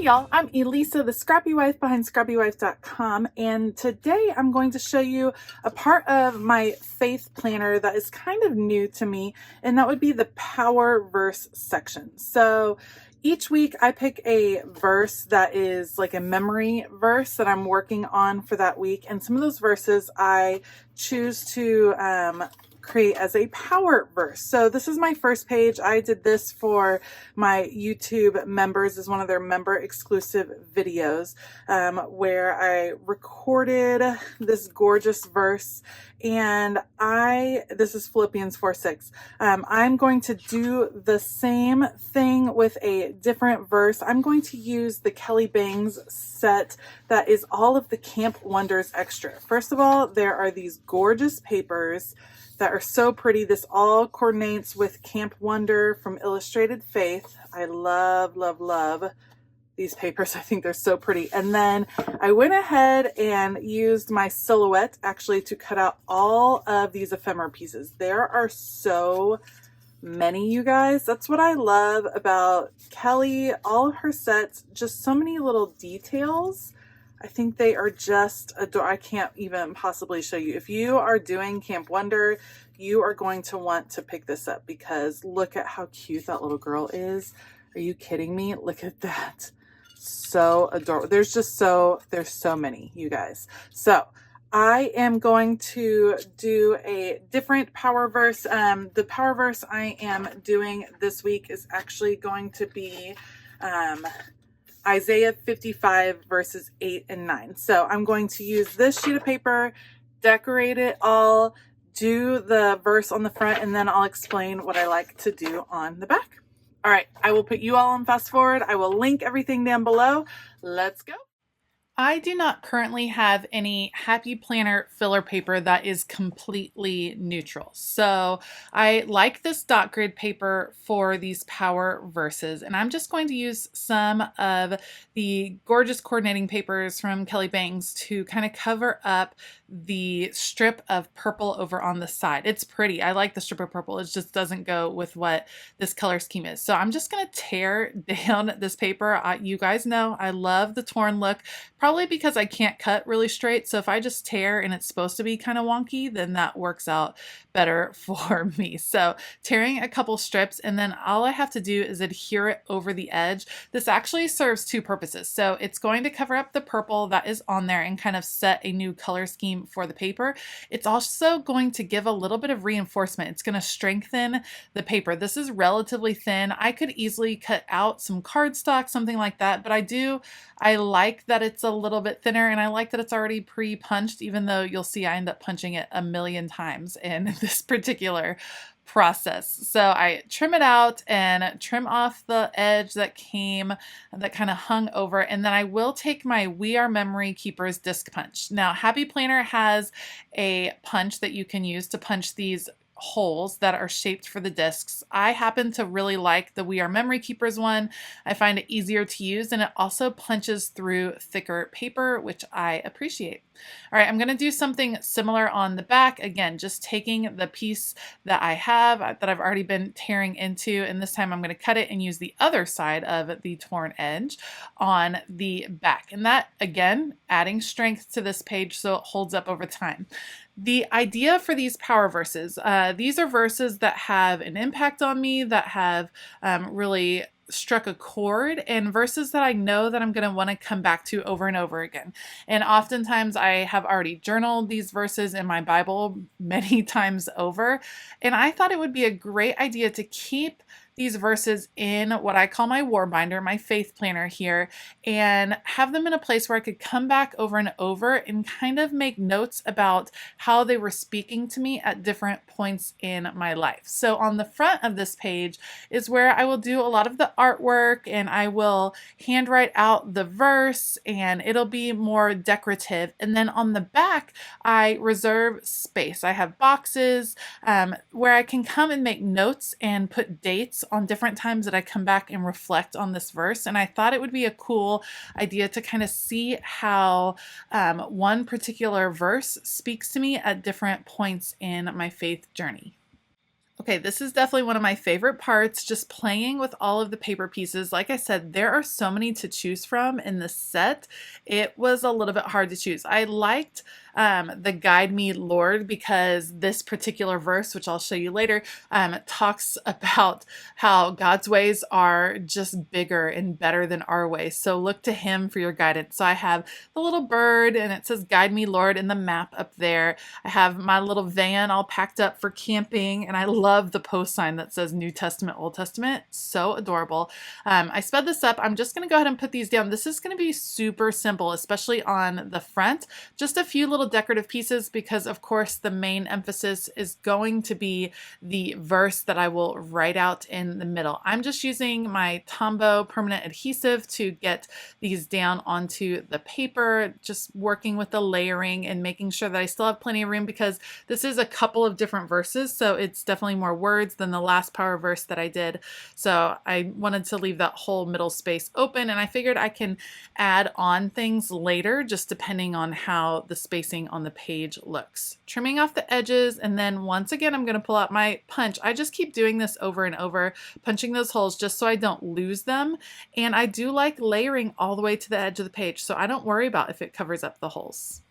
y'all, I'm Elisa, the Scrappy Wife behind ScrappyWife.com, and today I'm going to show you a part of my faith planner that is kind of new to me, and that would be the power verse section. So each week I pick a verse that is like a memory verse that I'm working on for that week, and some of those verses I choose to create as a power verse. So this is my first page. I did this for my YouTube members as one of their member exclusive videos, where I recorded this gorgeous verse, and this is Philippians 4:6. I'm going to do the same thing with a different verse. I'm going to use the Kelly Bangs set that is all of the Camp Wonders extra. First of all, there are these gorgeous papers that are so pretty. This all coordinates with Camp Wonder from Illustrated Faith. I love, love, love these papers. I think they're so pretty. And then I went ahead and used my silhouette actually to cut out all of these ephemera pieces. There are so many, you guys. That's what I love about Kelly. All of her sets, just so many little details. I think they are just adorable. I can't even possibly show you. If you are doing Camp Wonder, you are going to want to pick this up because look at how cute that little girl is. Are you kidding me? Look at that. So adorable. There's so many, you guys. So I am going to do a different power verse. The power verse I am doing this week is actually going to be Isaiah 55 verses 8 and 9. So I'm going to use this sheet of paper, decorate it all, do the verse on the front, and then I'll explain what I like to do on the back. All right, I will put you all on fast forward. I will link everything down below. Let's go. I do not currently have any Happy Planner filler paper that is completely neutral. So I like this dot grid paper for these power verses, and I'm just going to use some of the gorgeous coordinating papers from Kelly Bangs to kind of cover up the strip of purple over on the side. It's pretty. I like the strip of purple. It just doesn't go with what this color scheme is. So I'm just going to tear down this paper. You guys know I love the torn look, probably because I can't cut really straight. So if I just tear and it's supposed to be kind of wonky, then that works out better for me. So tearing a couple strips, and then all I have to do is adhere it over the edge. This actually serves two purposes. So it's going to cover up the purple that is on there and kind of set a new color scheme for the paper. It's also going to give a little bit of reinforcement. It's going to strengthen the paper. This is relatively thin. I could easily cut out some cardstock, something like that, but I like that it's a little bit thinner, and I like that it's already pre-punched, even though you'll see I end up punching it a million times in this particular process. So I trim it out and trim off the edge that kind of hung over, and then I will take my We Are Memory Keepers disc punch. Now Happy Planner has a punch that you can use to punch these holes that are shaped for the discs. I happen to really like the We Are Memory Keepers one. I find it easier to use, and it also punches through thicker paper, which I appreciate. All right, I'm going to do something similar on the back. Again, just taking the piece that I have that I've already been tearing into, and this time I'm going to cut it and use the other side of the torn edge on the back. And that, again, adding strength to this page so it holds up over time. The idea for these power verses, these are verses that have an impact on me, that have really struck a chord, and verses that I know that I'm going to want to come back to over and over again. And oftentimes I have already journaled these verses in my Bible many times over, and I thought it would be a great idea to keep these verses in what I call my war binder, my faith planner here, and have them in a place where I could come back over and over and kind of make notes about how they were speaking to me at different points in my life. So on the front of this page is where I will do a lot of the artwork, and I will handwrite out the verse, and it'll be more decorative. And then on the back, I reserve space. I have boxes where I can come and make notes and put dates on different times that I come back and reflect on this verse. And I thought it would be a cool idea to kind of see how one particular verse speaks to me at different points in my faith journey. Okay, this is definitely one of my favorite parts, just playing with all of the paper pieces. Like I said, there are so many to choose from in this set. It was a little bit hard to choose. I liked the Guide Me Lord because this particular verse, which I'll show you later, talks about how God's ways are just bigger and better than our ways. So look to Him for your guidance. So I have the little bird and it says Guide Me Lord in the map up there. I have my little van all packed up for camping, and I love the post sign that says New Testament, Old Testament. So adorable. I sped this up. I'm just going to go ahead and put these down. This is going to be super simple, especially on the front. Just a few little decorative pieces because, of course, the main emphasis is going to be the verse that I will write out in the middle. I'm just using my Tombow permanent adhesive to get these down onto the paper, just working with the layering and making sure that I still have plenty of room because this is a couple of different verses, so it's definitely more words than the last power verse that I did. So I wanted to leave that whole middle space open, and I figured I can add on things later just depending on how the spacing on the page looks. Trimming off the edges, and then once again I'm going to pull out my punch. I just keep doing this over and over, punching those holes just so I don't lose them, and I do like layering all the way to the edge of the page, so I don't worry about if it covers up the holes.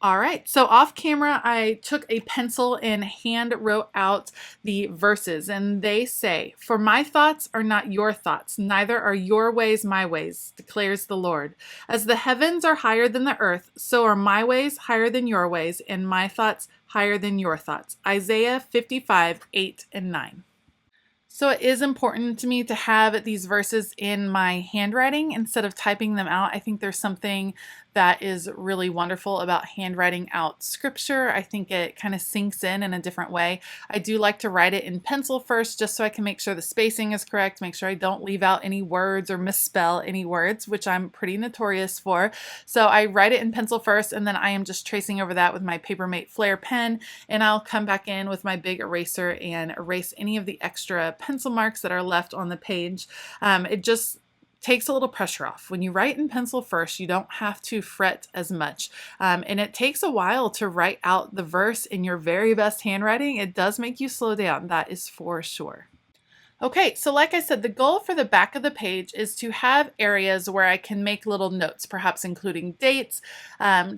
All right, so off camera, I took a pencil and hand wrote out the verses, and they say, "For my thoughts are not your thoughts, neither are your ways my ways, declares the Lord. As the heavens are higher than the earth, so are my ways higher than your ways, and my thoughts higher than your thoughts." Isaiah 55:8-9. So it is important to me to have these verses in my handwriting instead of typing them out. I think there's something that is really wonderful about handwriting out scripture. I think it kind of sinks in a different way. I do like to write it in pencil first just so I can make sure the spacing is correct, make sure I don't leave out any words or misspell any words, which I'm pretty notorious for. So I write it in pencil first, and then I am just tracing over that with my Papermate Flair pen, and I'll come back in with my big eraser and erase any of the extra pencil marks that are left on the page. It just takes a little pressure off. When you write in pencil first, you don't have to fret as much. And it takes a while to write out the verse in your very best handwriting. It does make you slow down, that is for sure. Okay, so like I said, the goal for the back of the page is to have areas where I can make little notes, perhaps including dates,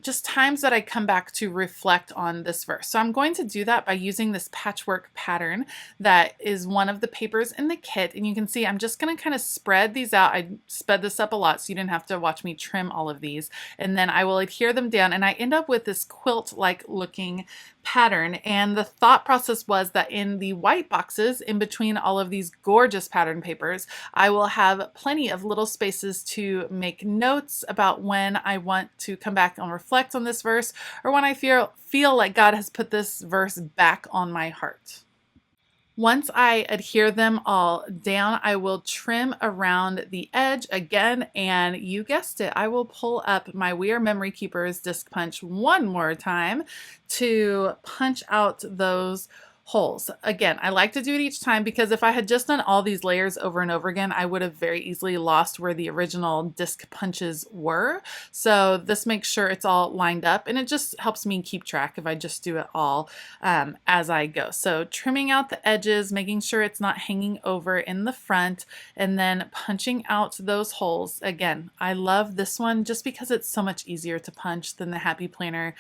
just times that I come back to reflect on this verse. So I'm going to do that by using this patchwork pattern that is one of the papers in the kit. And you can see I'm just going to kind of spread these out. I sped this up a lot so you didn't have to watch me trim all of these. And then I will adhere them down, and I end up with this quilt-like looking pattern. And the thought process was that in the white boxes in between all of these gorgeous pattern papers, I will have plenty of little spaces to make notes about when I want to come back and reflect on this verse, or when I feel like God has put this verse back on my heart. Once I adhere them all down, I will trim around the edge again, and you guessed it, I will pull up my We Are Memory Keepers disc punch one more time to punch out those holes. Again, I like to do it each time because if I had just done all these layers over and over again, I would have very easily lost where the original disc punches were. So this makes sure it's all lined up, and it just helps me keep track if I just do it all as I go. So trimming out the edges, making sure it's not hanging over in the front, and then punching out those holes. Again, I love this one just because it's so much easier to punch than the Happy Planner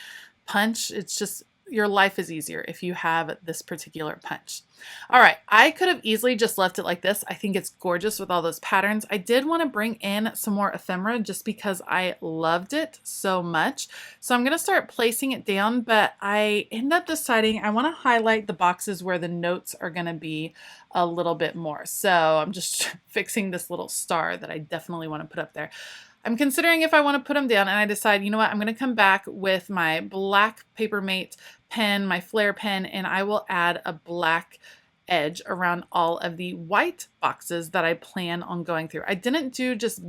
punch. It's just, your life is easier if you have this particular punch. All right, I could have easily just left it like this. I think it's gorgeous with all those patterns. I did want to bring in some more ephemera just because I loved it so much. So I'm going to start placing it down, but I end up deciding I want to highlight the boxes where the notes are going to be a little bit more. So I'm just fixing this little star that I definitely want to put up there. I'm considering if I want to put them down, and I decide, you know what, I'm going to come back with my black Papermate pen, my Flair pen, and I will add a black edge around all of the white boxes that I plan on going through. I didn't do just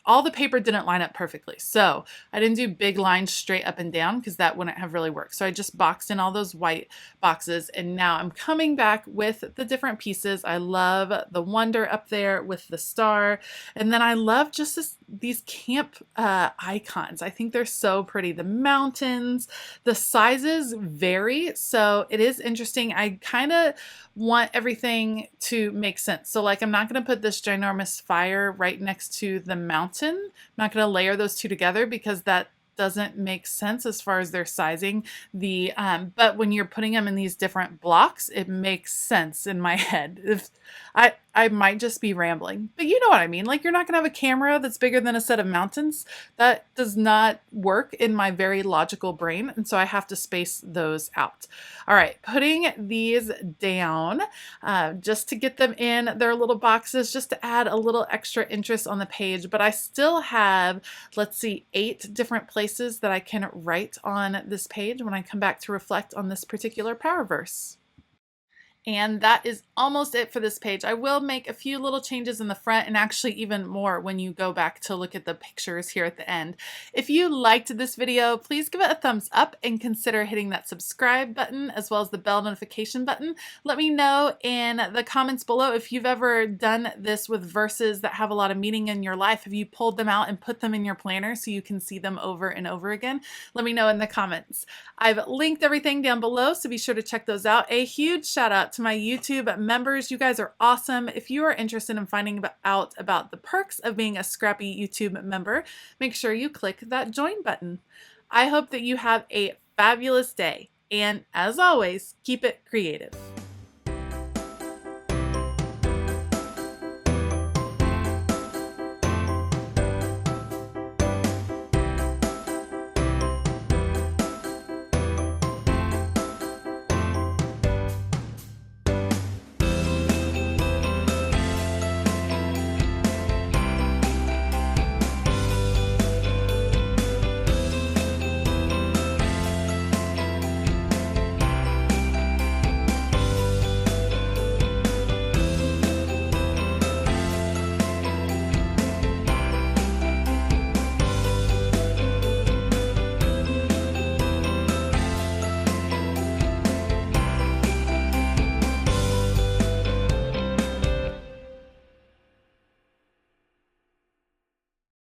all the paper didn't line up perfectly. So I didn't do big lines straight up and down because that wouldn't have really worked. So I just boxed in all those white boxes, and now I'm coming back with the different pieces. I love the wonder up there with the star. And then I love just these camp icons. I think they're so pretty. The mountains, the sizes vary. So it is interesting. I kind of want everything to make sense. So like, I'm not going to put this ginormous fire right next to the mountain. I'm not going to layer those two together because that doesn't make sense as far as their sizing. But when you're putting them in these different blocks, it makes sense in my head. If I might just be rambling, but you know what I mean? Like, you're not gonna have a camera that's bigger than a set of mountains. That does not work in my very logical brain, and so I have to space those out. All right, putting these down just to get them in their little boxes, just to add a little extra interest on the page. But I still have, let's see, 8 different places that I can write on this page when I come back to reflect on this particular power verse. And that is almost it for this page. I will make a few little changes in the front, and actually even more when you go back to look at the pictures here at the end. If you liked this video, please give it a thumbs up and consider hitting that subscribe button as well as the bell notification button. Let me know in the comments below if you've ever done this with verses that have a lot of meaning in your life. Have you pulled them out and put them in your planner so you can see them over and over again? Let me know in the comments. I've linked everything down below, so be sure to check those out. A huge shout out to my YouTube members. You guys are awesome. If you are interested in finding out about the perks of being a Scrappy YouTube member, make sure you click that join button. I hope that you have a fabulous day, and as always, keep it creative.